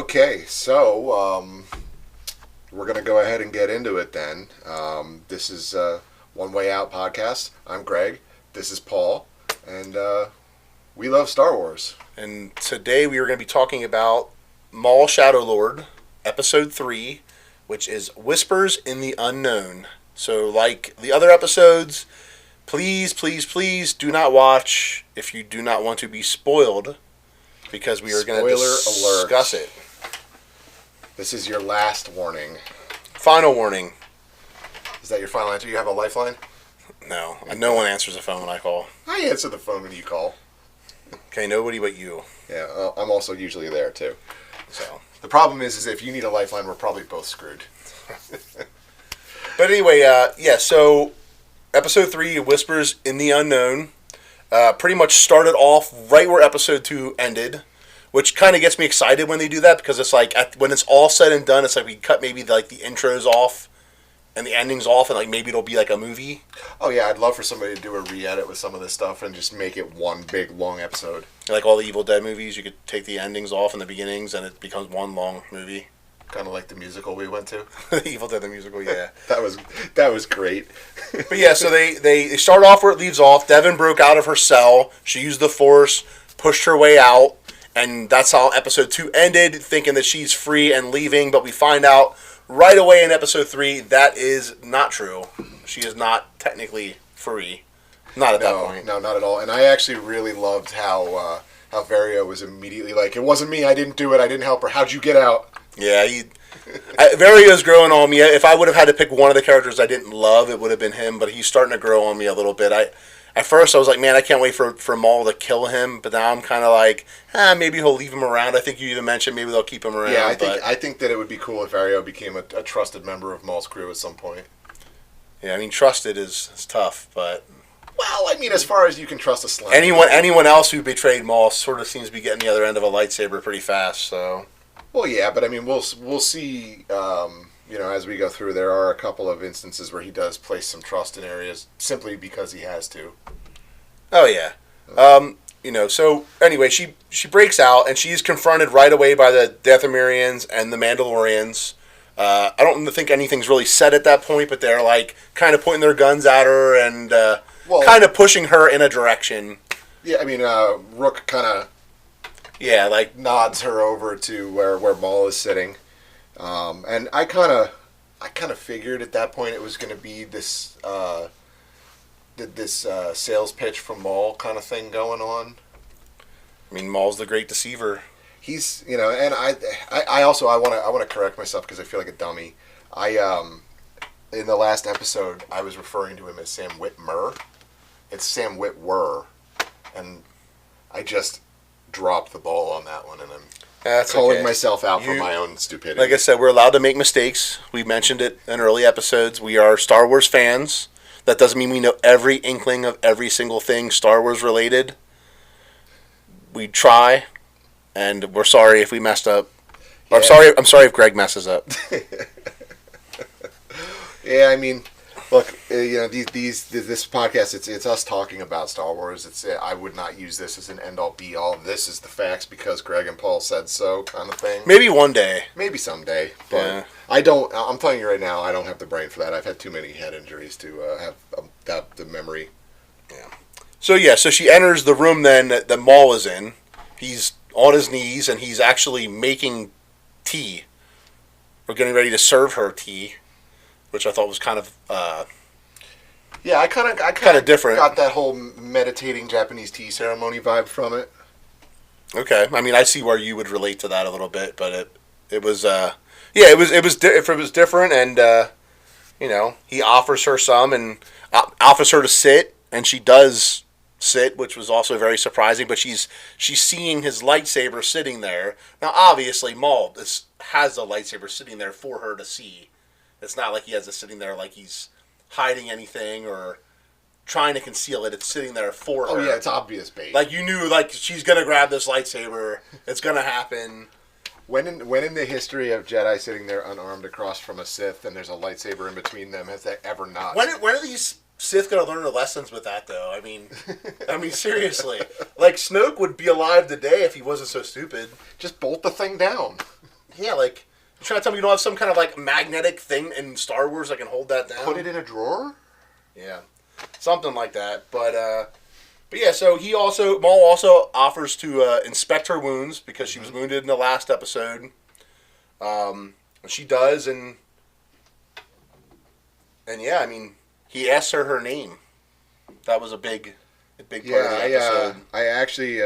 Okay, so we're going to go ahead and get into it then. This is One Way Out podcast. I'm Greg. This is Paul. And we love Star Wars. And today we are going to be talking about Maul Shadow Lord, Episode 3, which is Whispers in the Unknown. So like the other episodes, please do not watch if you do not want to be spoiled, because we are going to discuss it. This is your last warning. Final warning. Is that your final answer? You have a lifeline? No. No one answers the phone when I call. I answer the phone when you call. Okay, nobody but you. Yeah, I'm also usually there too. So the problem is if you need a lifeline, we're probably both screwed. But anyway, so Episode 3, Whispers in the Unknown, pretty much started off right where Episode 2 ended, which kind of gets me excited when they do that, because it's like, when it's all said and done, it's like we cut maybe like the intros off and the endings off, and like maybe it'll be like a movie. Oh yeah, I'd love for somebody to do a re-edit with some of this stuff and just make it one big, long episode. Like all the Evil Dead movies, you could take the endings off and the beginnings, and it becomes one long movie. Kind of like the musical we went to. Evil Dead the musical, yeah. That was great. But yeah, so they start off where it leaves off. Devin broke out of her cell. She used the Force, pushed her way out, and that's how Episode 2 ended, thinking that she's free and leaving. But we find out right away in Episode 3 that is not true. She is not technically free. Not at that point. No, not at all. And I actually really loved how Vario was immediately like, it wasn't me, I didn't do it, I didn't help her, how'd you get out? Yeah, Vario's growing on me. If I would have had to pick one of the characters I didn't love, it would have been him, but he's starting to grow on me a little bit. At first, I was like, man, I can't wait for Maul to kill him, but now I'm kind of like, maybe he'll leave him around. I think you even mentioned maybe they'll keep him around. Yeah, I think that it would be cool if Vario became a trusted member of Maul's crew at some point. Yeah, I mean, trusted is tough, but... Well, I mean, as far as you can trust a slime. Anyone else who betrayed Maul sort of seems to be getting the other end of a lightsaber pretty fast, so... Well, yeah, but I mean, we'll see, as we go through, there are a couple of instances where he does place some trust in areas simply because he has to. Oh, yeah. So anyway, she breaks out, and she's confronted right away by the Dathomirians and the Mandalorians. I don't think anything's really said at that point, but they're like kind of pointing their guns at her and kind of pushing her in a direction. Yeah, I mean, Rook kind of... Yeah, like nods her over to where Maul is sitting, and I kind of figured at that point it was going to be this sales pitch from Maul kind of thing going on. I mean, Maul's the great deceiver. He's and I also want to correct myself because I feel like a dummy. In the last episode I was referring to him as Sam Witwer. It's Sam Witwer, and I just dropped the ball on that one, and I'm calling myself out for my own stupidity. Like I said, we're allowed to make mistakes. We mentioned it in early episodes. We are Star Wars fans. That doesn't mean we know every inkling of every single thing Star Wars related. We try, and we're sorry if we messed up. Yeah. I'm sorry if Greg messes up. Yeah, I mean, look, this podcast, it's us talking about Star Wars. I would not use this as an end-all, be-all. This is the facts because Greg and Paul said so kind of thing. Maybe one day. Maybe someday. But yeah. I'm telling you right now, I don't have the brain for that. I've had too many head injuries to have the memory. Yeah. So she enters the room then that Maul is in. He's on his knees, and he's actually making tea. We're getting ready to serve her tea, which I thought was kind of... I kind of different. Got that whole meditating Japanese tea ceremony vibe from it. Okay, I mean, I see where you would relate to that a little bit, but it was different, and he offers her some and offers her to sit, and she does sit, which was also very surprising. But she's seeing his lightsaber sitting there. Now, obviously, Maul has a lightsaber sitting there for her to see. It's not like he has it sitting there like he's hiding anything or trying to conceal it. It's sitting there for her. Oh yeah, it's obvious bait. Like you knew, like she's gonna grab this lightsaber. It's gonna happen. When in the history of Jedi sitting there unarmed across from a Sith and there's a lightsaber in between them, has that ever not? When are these Sith gonna learn the lessons with that though? I mean seriously. Like Snoke would be alive today if he wasn't so stupid. Just bolt the thing down. Yeah, like, you trying to tell me you don't have some kind of, like, magnetic thing in Star Wars that can hold that down? Put it in a drawer? Yeah. Something like that. But yeah, so Maul also offers to inspect her wounds because she was wounded in the last episode. She does, and yeah, I mean, he asks her name. That was a big part of the episode. I actually,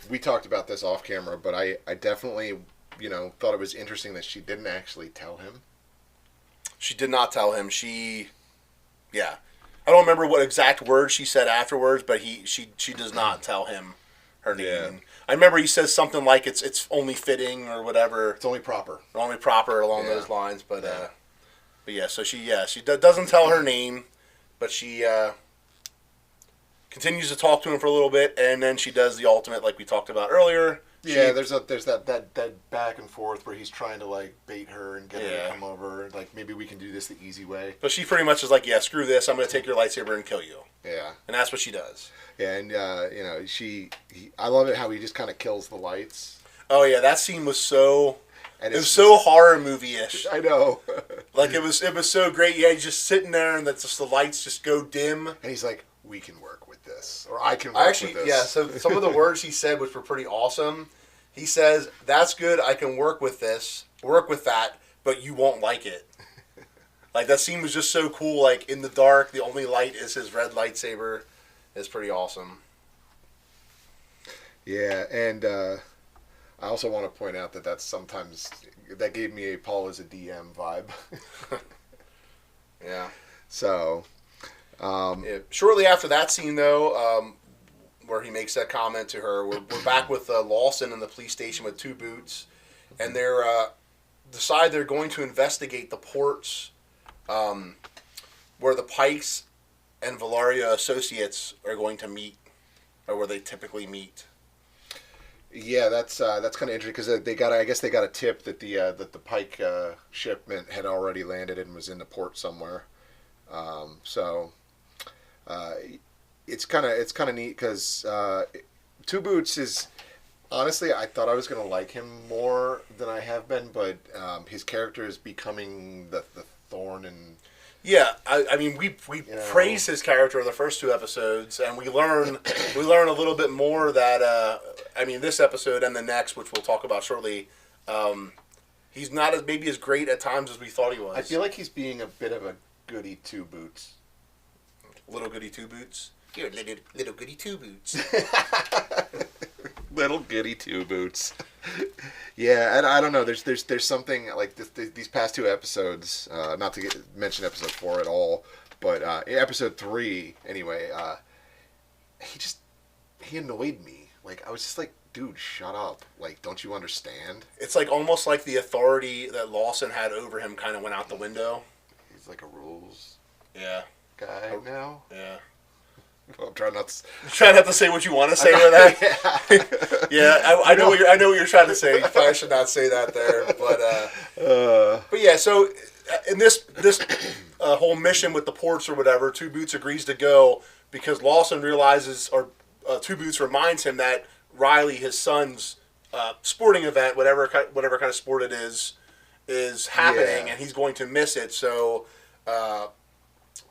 we talked about this off camera, but I definitely, thought it was interesting that she didn't actually tell him. She did not tell him. Yeah. I don't remember what exact words she said afterwards, but she does not tell him her name. Yeah. I remember he says something like it's only fitting or whatever. It's only proper. Along those lines, but yeah. So she doesn't tell her name, but she continues to talk to him for a little bit, and then she does the ultimate, like we talked about earlier. There's that back and forth where he's trying to like bait her and get her to come over. Like maybe we can do this the easy way. But she pretty much is like, yeah, screw this. I'm going to take your lightsaber and kill you. Yeah, and that's what she does. Yeah, and I love it how he just kind of kills the lights. Oh yeah, that scene was so. It was so horror movie-ish. I know. Like it was so great. Yeah, he's just sitting there, and the lights just go dim. And he's like, "We can work with this, or I can work with this." Yeah. So some of the words he said, which were pretty awesome. He says, "That's good. I can work with that, but you won't like it." Like that scene was just so cool. Like in the dark, the only light is his red lightsaber. It's pretty awesome. Yeah, and I also want to point out that sometimes that gave me a Paul is a DM vibe. Yeah. So. Shortly after that scene, though, where he makes that comment to her, we're back with Lawson in the police station with Two Boots, and they're decide they're going to investigate the ports where the Pikes and Valaria associates are going to meet, or where they typically meet. Yeah, that's kind of interesting because I guess they got a tip that the Pike shipment had already landed and was in the port somewhere. It's kind of neat because Two Boots is honestly, I thought I was going to like him more than I have been, but his character is becoming the thorn and. Yeah, I mean, we praise his character in the first two episodes, and we learn a little bit more that this episode and the next, which we'll talk about shortly, he's not as great at times as we thought he was. I feel like he's being a bit of a goody Two Boots. Little goody Two Boots. You're little goody Two Boots. Little goody Two Boots. Yeah, and I don't know. There's something like these past two episodes. Not to mention episode 4 at all, but in episode 3 anyway. He annoyed me. Like I was just like, dude, shut up. Like, don't you understand? It's like almost like the authority that Lawson had over him kind of went out the window. He's like a rules. Yeah. Guy now. Yeah. Well, I'm trying not to say what you want to say with that. Yeah, I know what you're trying to say. You probably should not say that there, but yeah. So in this whole mission with the ports or whatever, Two Boots agrees to go because Lawson realizes, or Two Boots reminds him that Riley, his son's sporting event, whatever kind of sport it is happening, and he's going to miss it. So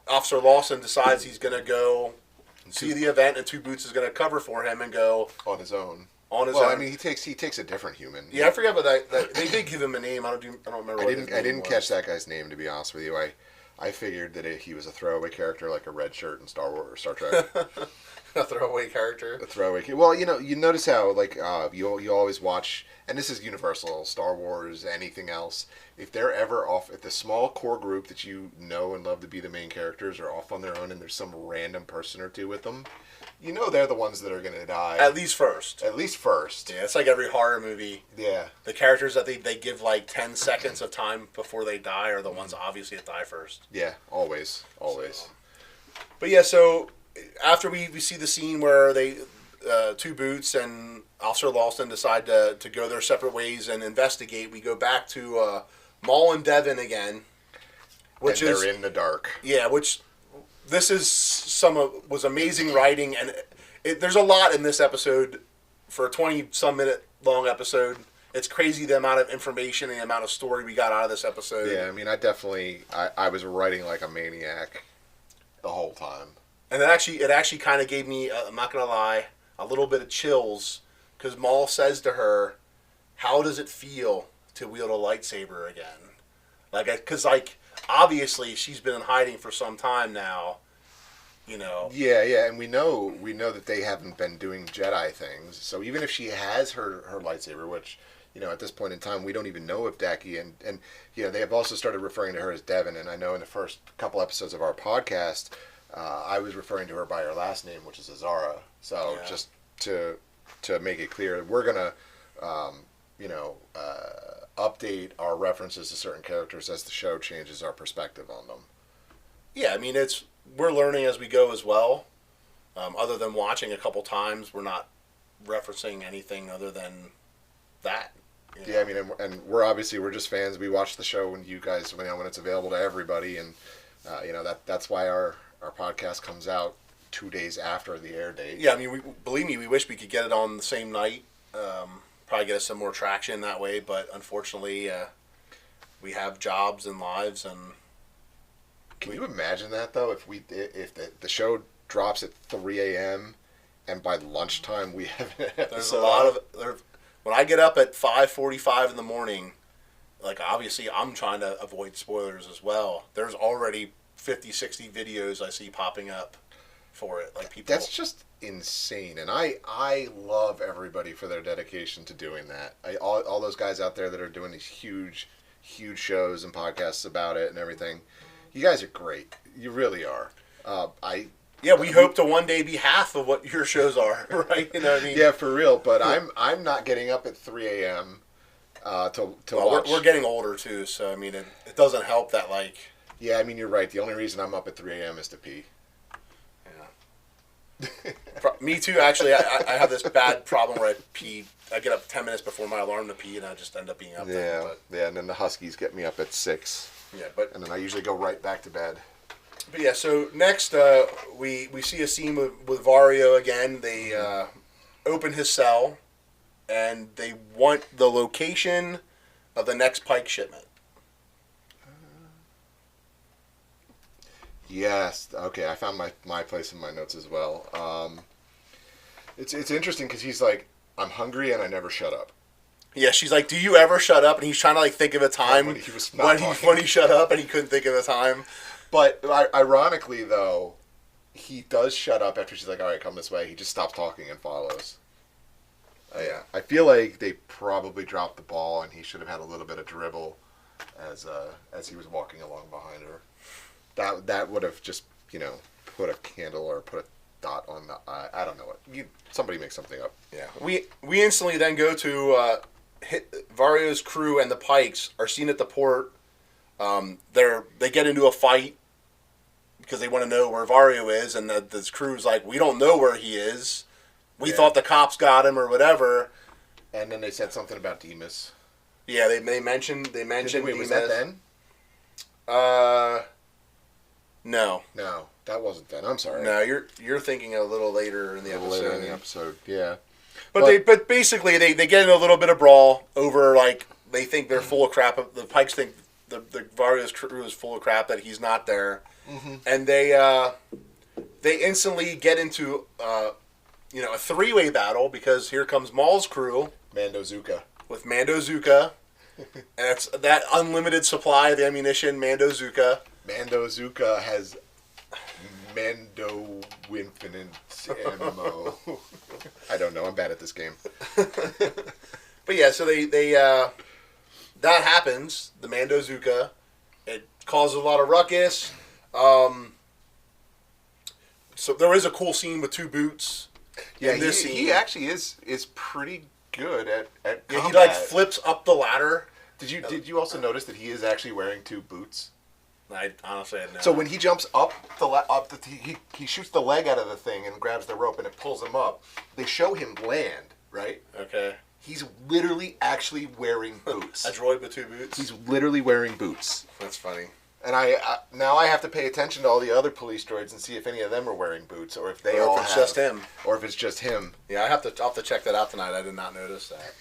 Officer Lawson decides he's going to go see the event, and Two Boots is going to cover for him and go on his own. Own. I mean, he takes a different human. Yeah, I forget about that. They did give him a name. I don't remember. I didn't catch that guy's name, to be honest with you. I figured that he was a throwaway character, like a red shirt in Star Wars or Star Trek. A throwaway character. A throwaway. Well, you notice how like you always watch, and this is universal, Star Wars, anything else. If they're ever off, if the small core group that you know and love to be the main characters are off on their own, and there's some random person or two with them, you know they're the ones that are going to die. At least first. Yeah, it's like every horror movie. Yeah. The characters that they give like 10 seconds of time before they die are the ones obviously that die first. Yeah, always. So. But yeah, so after we see the scene where they Two Boots and Officer Lawson decide to go their separate ways and investigate, we go back to Maul and Devin again, they're in the dark. Yeah, which this is was amazing writing, and there's a lot in this episode for a 20-some minute long episode. it's crazy the amount of information and the amount of story we got out of this episode. Yeah, I mean, I was writing like a maniac the whole time. And it actually kind of gave me, I'm not going to lie, a little bit of chills, because Maul says to her, how does it feel to wield a lightsaber again? Because, obviously she's been in hiding for some time now, you know. Yeah, and we know that they haven't been doing Jedi things, so even if she has her lightsaber, which, you know, at this point in time, we don't even know if Daki and you know, they have also started referring to her as Devin, and I know in the first couple episodes of our podcast, I was referring to her by her last name, which is Azara. So just to make it clear, we're gonna, update our references to certain characters as the show changes our perspective on them. Yeah, I mean, we're learning as we go as well. Other than watching a couple times, we're not referencing anything other than that. You know? Yeah, I mean, and we're just fans. We watch the show when it's available to everybody, and that's why our podcast comes out 2 days after the air date. Yeah, I mean, believe me, we wish we could get it on the same night. Probably get us some more traction that way, but unfortunately, we have jobs and lives. And can you imagine that though? If the show drops at 3 a.m. and by lunchtime we have an episode. There's a lot of when I get up at 5:45 in the morning, like obviously I'm trying to avoid spoilers as well. There's already 50, 60 videos I see popping up for it. Like people. That's just insane, and I love everybody for their dedication to doing that. All those guys out there that are doing these huge shows and podcasts about it and everything. You guys are great. You really are. We hope to one day be half of what your shows are, right? You know what I mean? Yeah, for real. But I'm not getting up at 3 a.m. to watch. We're getting older too, so I mean, it doesn't help that like. Yeah, I mean, you're right. The only reason I'm up at 3 a.m. is to pee. Me too. Actually, I have this bad problem where I get up 10 minutes before my alarm to pee, and I just end up being up. Yeah, and then the Huskies get me up at 6. Yeah, and then I usually go right back to bed. But yeah, so next we see a scene with Vario again. They open his cell, and they want the location of the next Pike shipment. Yes. Okay. I found my place in my notes as well. It's interesting because he's like, I'm hungry and I never shut up. Yeah, she's like, do you ever shut up? And he's trying to think of a time when he shut up and he couldn't think of a time. But ironically, though, he does shut up after she's like, all right, come this way. He just stops talking and follows. Yeah. I feel like they probably dropped the ball and he should have had a little bit of dribble as he was walking along behind her. That would have just, put a candle or put a dot on the eye. I don't know what. Somebody make something up. Yeah. We instantly then go to Vario's crew and the Pikes are seen at the port. They get into a fight because they want to know where Vario is, and this crew's like, we don't know where he is. We thought the cops got him or whatever. And then they said something about Demas. Yeah, they mentioned Wait, Demas. was that then? No, that wasn't then. I'm sorry. No, you're thinking a little later in the episode. Later in the episode, yeah. But basically they get in a little bit of brawl over, like, they think they're full of crap. The Pikes think the Vario's crew is full of crap that he's not there, and they instantly get into a 3-way battle because here comes Maul's crew, Mando Zuka, and it's that unlimited supply of ammunition. Mando Zuka has Mando Infinite ammo. I don't know. I'm bad at this game. But yeah, so they that happens. The Mando Zuka, it causes a lot of ruckus. So there is a cool scene with two boots. Yeah, he actually is pretty good at combat. He like flips up the ladder. Did you also notice that he is actually wearing two boots? I honestly had no. So when he jumps up he shoots the leg out of the thing and grabs the rope and it pulls him up. They show him land, right? Okay. He's literally actually wearing boots. A droid with two boots? He's literally wearing boots. That's funny. And now I have to pay attention to all the other police droids and see if any of them are wearing boots or if they all have. Or if it's just him. Or if it's just him. Yeah, I'll have to check that out tonight. I did not notice that.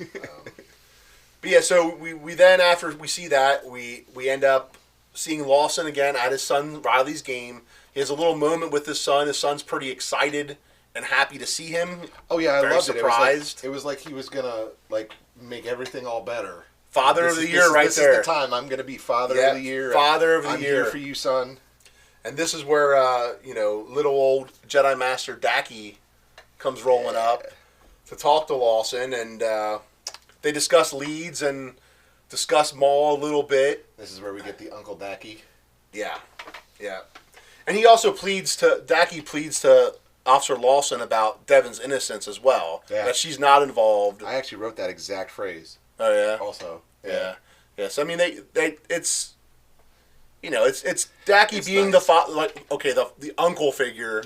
But yeah, so we then, after we see that, we end up seeing Lawson again at his son Riley's game. He has a little moment with his son. His son's pretty excited and happy to see him. Oh yeah, I Very loved surprised. It. It was like he was gonna like make everything all better. Father of the year, right this there. This is the time I'm gonna be father of the year. Father of the I'm year. here for you, son. And this is where little old Jedi Master Daki comes rolling up to talk to Lawson, and they discuss leads and discuss Maul a little bit. This is where we get the Uncle Daki. Yeah. And he also pleads to Officer Lawson about Devon's innocence as well. Yeah. That she's not involved. I actually wrote that exact phrase. Oh yeah. Also. Yeah. Yes. I mean they it's it's Daki It's being nice. the uncle figure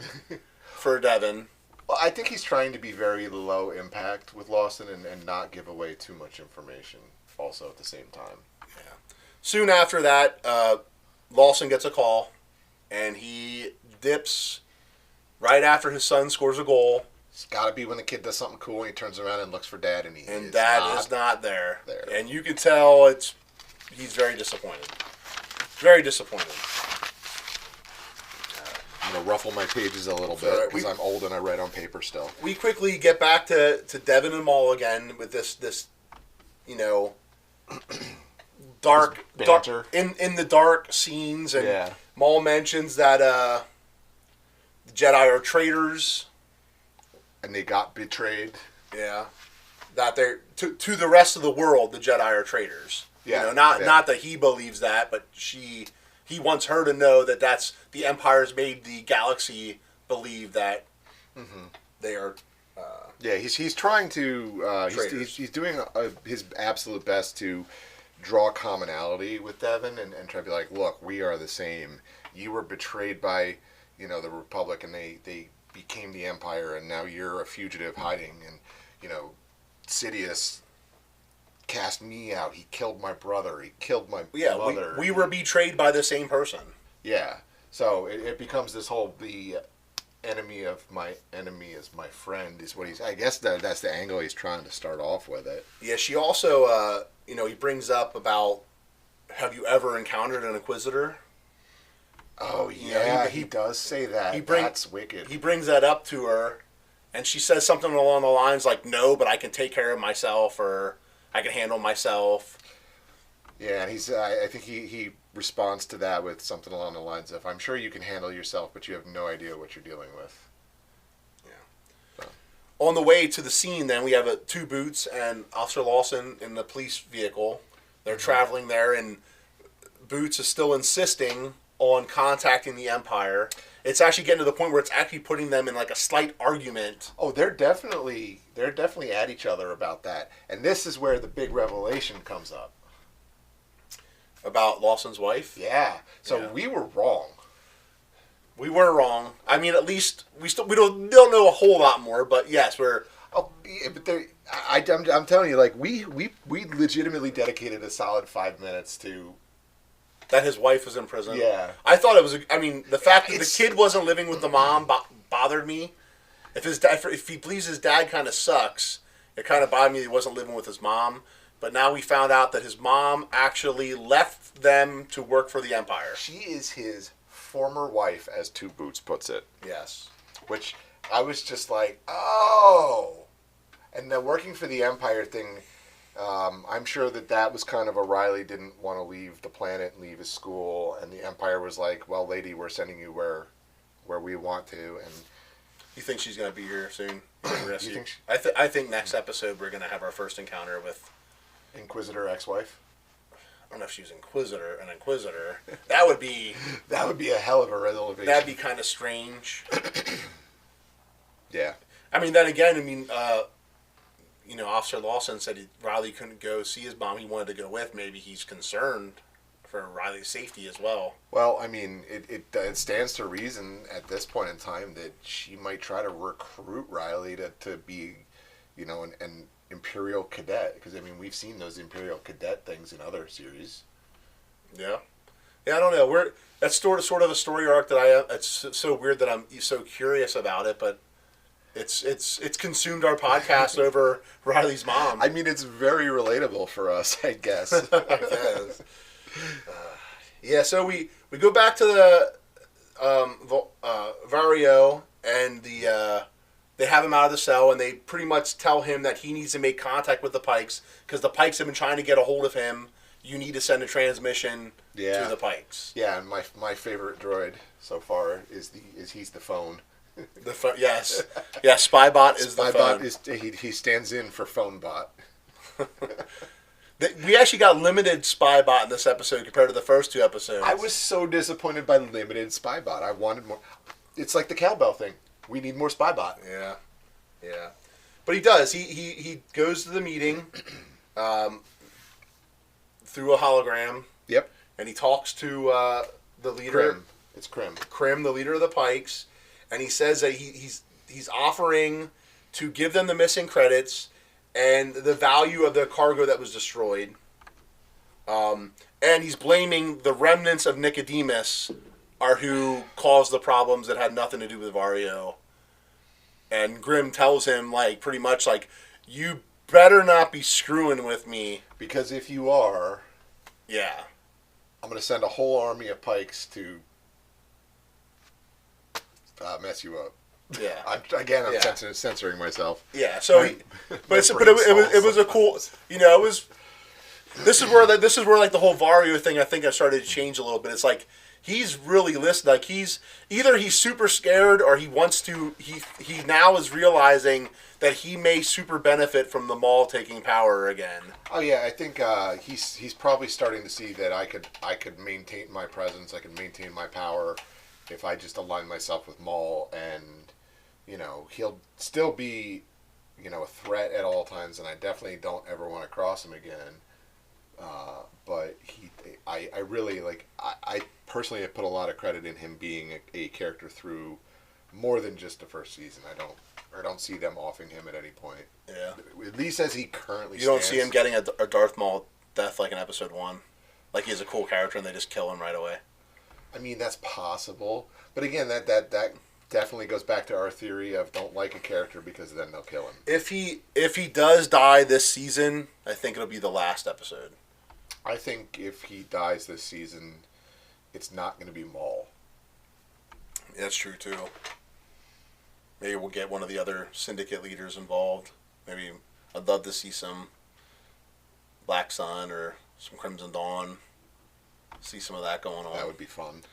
for Devon. Well, I think he's trying to be very low impact with Lawson and not give away too much information also at the same time. Yeah. Soon after that, Lawson gets a call, and he dips right after his son scores a goal. It's got to be when the kid does something cool and he turns around and looks for Dad and Dad is not there. there. And you can tell he's very disappointed. Very disappointed. I'm going to ruffle my pages a little bit Alright, because I'm old and I write on paper still. We quickly get back to Devon and Maul again with this dark banter. in the dark scenes, and Yeah. Maul mentions that the Jedi are traitors. And they got betrayed. Yeah, that they're to the rest of the world, the Jedi are traitors. Yeah, Not that he believes that, but he wants her to know that that's the Empire's made the galaxy believe that they are. Yeah, he's trying to Traitors. he's doing his absolute best to draw commonality with Devon and try to be like, look, we are the same. You were betrayed by the Republic and they became the Empire, and now you're a fugitive hiding, and Sidious cast me out. He killed my brother. He killed my mother. We were betrayed by the same person. Yeah. So it becomes this whole the enemy of my enemy is my friend is what he's. I guess that's the angle he's trying to start off with it. Yeah, she also he brings up about, have you ever encountered an Inquisitor? Oh yeah, he does say that. That's wicked. He brings that up to her, and she says something along the lines like, "No, but I can take care of myself, or I can handle myself." Yeah, and I think he responds to that with something along the lines of, "I'm sure you can handle yourself, but you have no idea what you're dealing with." Yeah. So. On the way to the scene, then we have two Boots and Officer Lawson in the police vehicle. They're traveling there, and Boots is still insisting on contacting the Empire. It's actually getting to the point where it's actually putting them in like a slight argument. Oh, they're definitely at each other about that. And this is where the big revelation comes up. About Lawson's wife? Yeah. So we were wrong. We were wrong. I mean, at least we don't know a whole lot more, but yes, we're. Oh, yeah, but I'm telling you, like we legitimately dedicated a solid 5 minutes to. That his wife was in prison. Yeah. I thought it was. The fact that the kid wasn't living with the mom bothered me. If he believes his dad kind of sucks, it kind of bothered me that he wasn't living with his mom. But now we found out that his mom actually left them to work for the Empire. She is his former wife, as Two Boots puts it. Yes. Which I was just like, oh. And the working for the Empire thing. I'm sure that was kind of a Riley didn't want to leave the planet and leave his school, and the Empire was like, "Well, lady, we're sending you where we want to." And you think she's gonna be here soon? you think I think next episode we're gonna have our first encounter with Inquisitor ex-wife. I don't know if she's an Inquisitor. That would be a hell of a revelation. That'd be kind of strange. Yeah. Then again, Officer Lawson said Riley couldn't go see his mom. He wanted to go with. Maybe he's concerned for Riley's safety as well. Well, it stands to reason at this point in time that she might try to recruit Riley to be, an Imperial cadet. Because, we've seen those Imperial cadet things in other series. Yeah. Yeah, I don't know. That's sort of a story arc that it's so weird that I'm so curious about it, but It's consumed our podcast over Riley's mom. I mean, it's very relatable for us, I guess. I guess. Yeah, so we go back to the Vario, and they have him out of the cell, and they pretty much tell him that he needs to make contact with the Pikes because the Pikes have been trying to get a hold of him. You need to send a transmission to the Pikes. Yeah, and my favorite droid so far is he's the phone. Yes, Spybot is the phone. Spybot he stands in for PhoneBot. We actually got limited Spybot in this episode compared to the first 2 episodes. I was so disappointed by limited Spybot. I wanted more. It's like the cowbell thing. We need more Spybot. Yeah. But he does. He goes to the meeting through a hologram. Yep. And he talks to the leader. Krim. It's Krim. Krim, the leader of the Pikes, and he says that he's offering to give them the missing credits and the value of the cargo that was destroyed. And he's blaming the remnants of Nicodemus are who caused the problems that had nothing to do with Vario. And Grimm tells him, like, pretty much, like, you better not be screwing with me. Because if you are... Yeah. I'm going to send a whole army of Pikes to mess you up. Yeah. I'm censoring myself. Yeah. So, it was a cool. You know, it was. This is where like the whole Vario thing. I think I started to change a little bit. It's like he's really listening. Like he's super scared or he wants to. He now is realizing that he may super benefit from the Maul taking power again. Oh yeah, I think he's probably starting to see that I could maintain my presence. I could maintain my power if I just align myself with Maul, and you know he'll still be a threat at all times, and I definitely don't ever want to cross him again. But I really I personally have put a lot of credit in him being a character through more than just the first season. I don't see them offing him at any point. Yeah. At least as he currently stands. You don't see him getting a Darth Maul death like in episode 1. Like he's a cool character and they just kill him right away. I mean, that's possible. But again, that definitely goes back to our theory of don't like a character because then they'll kill him. If he does die this season, I think it'll be the last episode. I think if he dies this season, it's not going to be Maul. That's true too. Maybe we'll get one of the other syndicate leaders involved. Maybe I'd love to see some Black Sun or some Crimson Dawn. See some of that going on. That would be fun.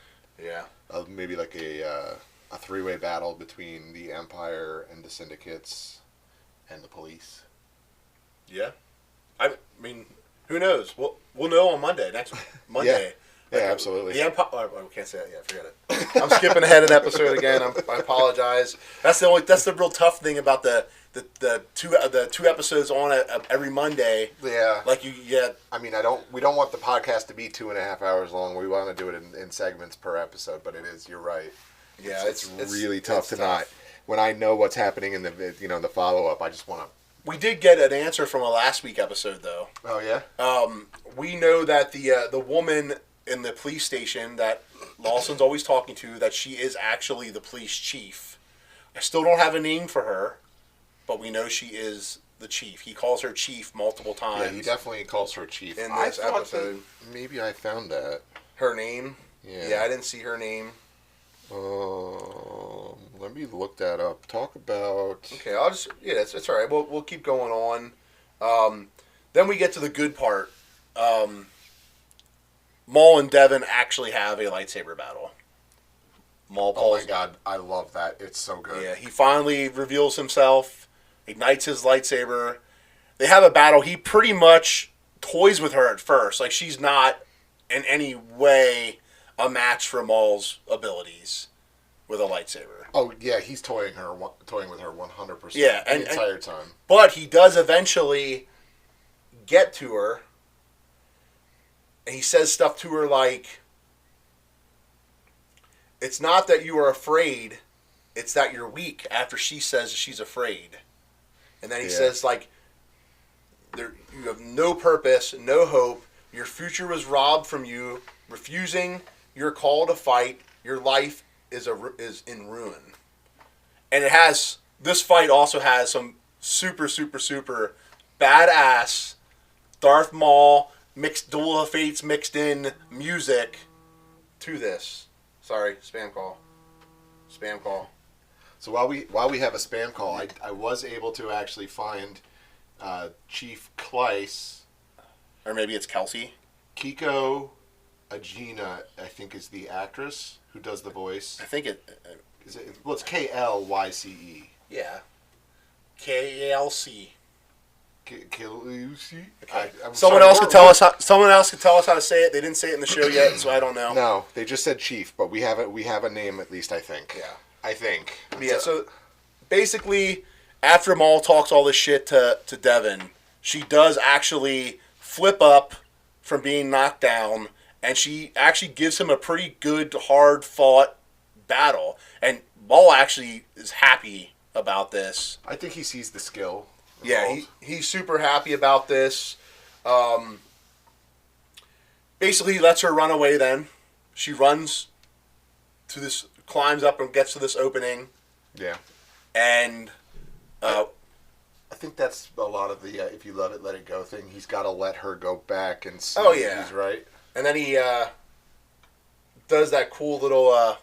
Yeah. Maybe like a three-way battle between the Empire and the syndicates and the police. Yeah. I mean, who knows? We'll know on Monday. Next Monday. Yeah, absolutely. The Empire. Oh, we can't say that yet. Forget it. I'm skipping ahead an episode again. I apologize. That's the real tough thing about the two episodes on every Monday. Yeah. Like you get. I mean, we don't want the podcast to be 2.5 hours long. We want to do it in segments per episode, but it is. You're right. Yeah, it's really tough to not. When I know what's happening in the follow up, I just want to. We did get an answer from a last week episode though. Oh yeah. We know that the woman in the police station that Lawson's always talking to, that she is actually the police chief. I still don't have a name for her, but we know she is the chief. He calls her chief multiple times. Yeah, he definitely calls her chief. In this episode. Maybe I found that. Her name? Yeah. I didn't see her name. Let me look that up. Talk about... Okay, I'll just... Yeah, it's all right. We'll keep going on. Then we get to the good part. Maul and Devin actually have a lightsaber battle. Oh my god, I love that. It's so good. Yeah, he finally reveals himself, ignites his lightsaber. They have a battle. He pretty much toys with her at first. Like, she's not in any way a match for Maul's abilities with a lightsaber. Oh, yeah, he's toying with her 100%. Yeah, the entire time. But he does eventually get to her, and he says stuff to her like, it's not that you are afraid, it's that you're weak, after she says she's afraid. And then he says, like, you have no purpose, no hope, your future was robbed from you, refusing your call to fight, your life is in ruin. And it has this fight also has some super, super, super badass Darth Maul mixed Duel of Fates mixed in music to this. Sorry, spam call. Spam call. So while we have a spam call, I was able to actually find Chief Kleiss. Or maybe it's Kelsey. Kiko Agena, I think, is the actress who does the voice. I think it. Well, it's Klyce. Yeah. KLC. Klyce. Someone else could tell us how to say it. They didn't say it in the show yet, so I don't know. No, they just said Chief, but we have a name at least. I think. Yeah. I think. Yeah. So basically, after Maul talks all this shit to Devin, she does actually flip up from being knocked down, and she actually gives him a pretty good, hard fought battle. And Maul actually is happy about this. I think he sees the skill. Yeah, he's super happy about this. Basically, he lets her run away then. She runs to this, climbs up and gets to this opening. Yeah. And I think that's a lot of the if you love it, let it go thing. He's got to let her go back and see if he's right. And then he does that cool little...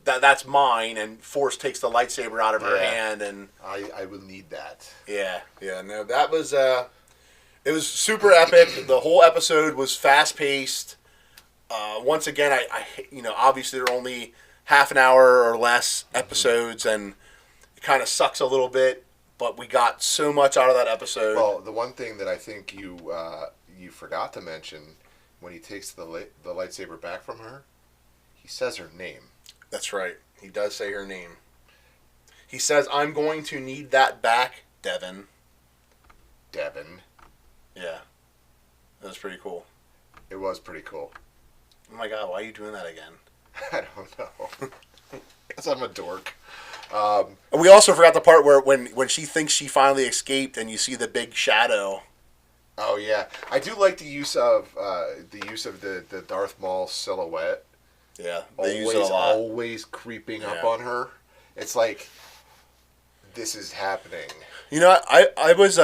That's mine, and Force takes the lightsaber out of her hand, and I will need that. Yeah. No, that was it was super epic. The whole episode was fast paced. Once again, I obviously there are only half an hour or less episodes, and it kind of sucks a little bit, but we got so much out of that episode. Well, the one thing that I think you forgot to mention when he takes the lightsaber back from her, he says her name. That's right. He does say her name. He says, "I'm going to need that back, Devin." Devin. Yeah. That was pretty cool. It was pretty cool. Oh my god, why are you doing that again? I don't know. Because I'm a dork. And we also forgot the part where when she thinks she finally escaped and you see the big shadow. Oh yeah. I do like the use of the Darth Maul silhouette. Yeah, they use it a lot. Always creeping up on her. It's like, this is happening. You know, I was,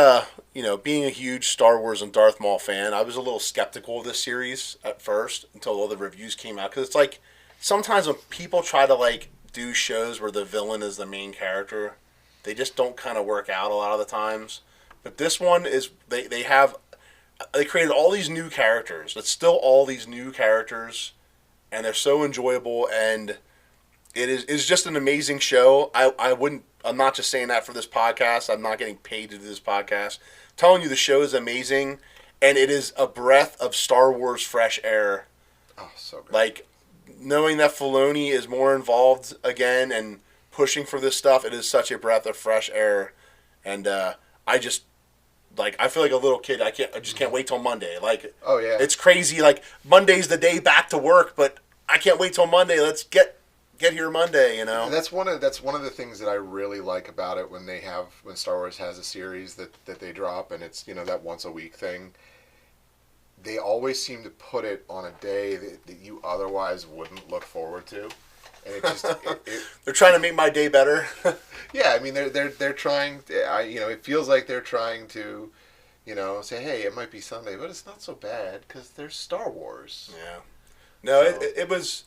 being a huge Star Wars and Darth Maul fan, I was a little skeptical of this series at first until all the reviews came out. Because it's like, sometimes when people try to, do shows where the villain is the main character, they just don't kind of work out a lot of the times. But this one is, they created all these new characters. It's still all these new characters. And they're so enjoyable, and it's just an amazing show. I'm not just saying that for this podcast. I'm not getting paid to do this podcast. I'm telling you, the show is amazing, and it is a breath of Star Wars fresh air. Oh, so good. Like, knowing that Filoni is more involved again and pushing for this stuff, it is such a breath of fresh air. And I just... I feel like a little kid. I just can't wait till Monday. Oh yeah, it's crazy. Monday's the day back to work, but I can't wait till Monday. Let's get here Monday. You know. And that's one of the things that I really like about it when Star Wars has a series that they drop, and it's that once a week thing. They always seem to put it on a day that you otherwise wouldn't look forward to. And it just they're trying to make my day better. Yeah, I mean they're trying. It feels like they're trying to, say, hey, it might be Sunday, but it's not so bad because there's Star Wars. Yeah. No, so. It was.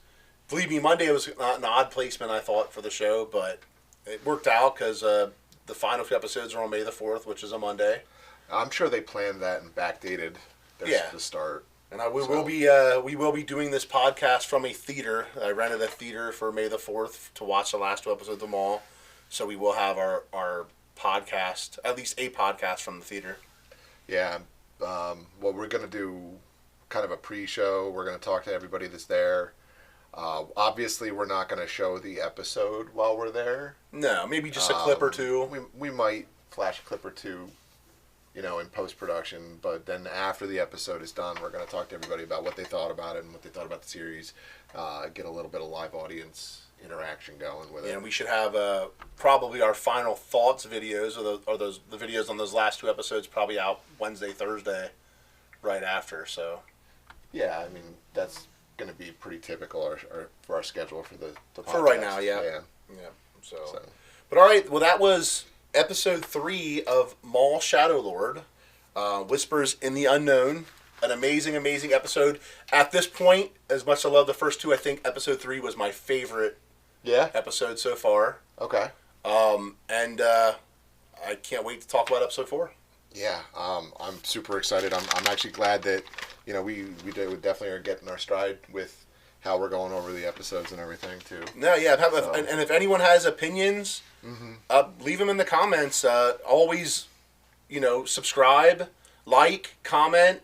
Believe me, Monday was not an odd placement I thought for the show, but it worked out because the final few episodes are on May the 4th, which is a Monday. I'm sure they planned that and backdated the start. And we will be doing this podcast from a theater. I rented a theater for May the 4th to watch the last two episodes of Maul. So we will have our podcast, at least a podcast from the theater. Yeah. Well, we're going to do kind of a pre-show. We're going to talk to everybody that's there. Obviously, we're not going to show the episode while we're there. No, maybe just a clip or two. We might flash a clip or two, in post-production, but then after the episode is done, we're going to talk to everybody about what they thought about it and what they thought about the series, get a little bit of live audience interaction going with it. And we should have probably our final thoughts videos, the videos on those last two episodes probably out Wednesday, Thursday, right after, so. Yeah, I mean, that's going to be pretty typical for our schedule for the podcast. For right now, yeah. Yeah. So. But all right, well, that was episode 3 of Maul Shadow Lord, Whispers in the Unknown. An amazing, amazing episode. At this point, as much as I love the first 2, I think episode 3 was my favorite episode so far. Okay. And I can't wait to talk about episode 4. Yeah, I'm super excited. I'm actually glad that, we definitely are getting our stride with how we're going over the episodes and everything too. No, yeah, and if anyone has opinions, leave them in the comments. Always, subscribe, like, comment,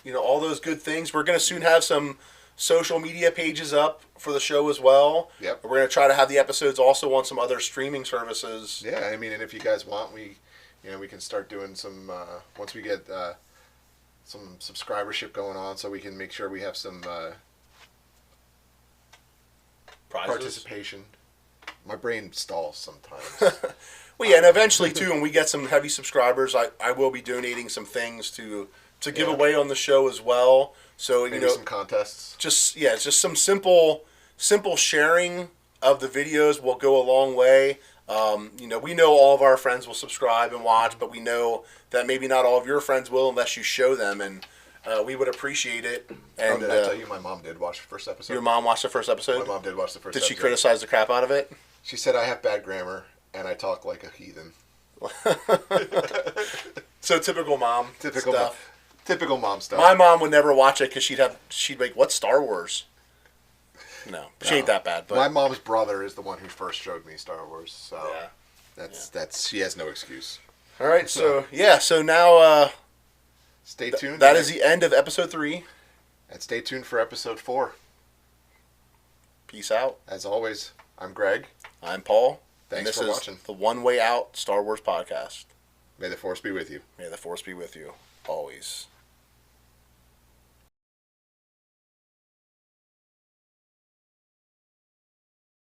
all those good things. We're going to soon have some social media pages up for the show as well. Yep. We're going to try to have the episodes also on some other streaming services. Yeah, I mean, and if you guys want, we can start doing some, once we get some subscribership going on, so we can make sure we have some participation. My brain stalls sometimes. Well, yeah, and eventually, too, when we get some heavy subscribers, I will be donating some things to give away on the show as well. So, Maybe some contests. It's just some simple sharing of the videos will go a long way. We know all of our friends will subscribe and watch, but we know that maybe not all of your friends will unless you show them, and we would appreciate it. And did I tell you my mom did watch the first episode? Your mom watched the first episode? My mom did watch the first episode. Did she criticize the crap out of it? She said I have bad grammar and I talk like a heathen. So typical mom stuff. Typical mom stuff. My mom would never watch it because she'd be like, "What's Star Wars?" No, she ain't that bad. But my mom's brother is the one who first showed me Star Wars, so that's she has no excuse. All right, so now stay tuned. That is the end of episode 3, and stay tuned for episode 4. Peace out. As always, I'm Greg. I'm Paul. Thanks for watching the One Way Out Star Wars podcast. May the Force be with you. May the Force be with you always.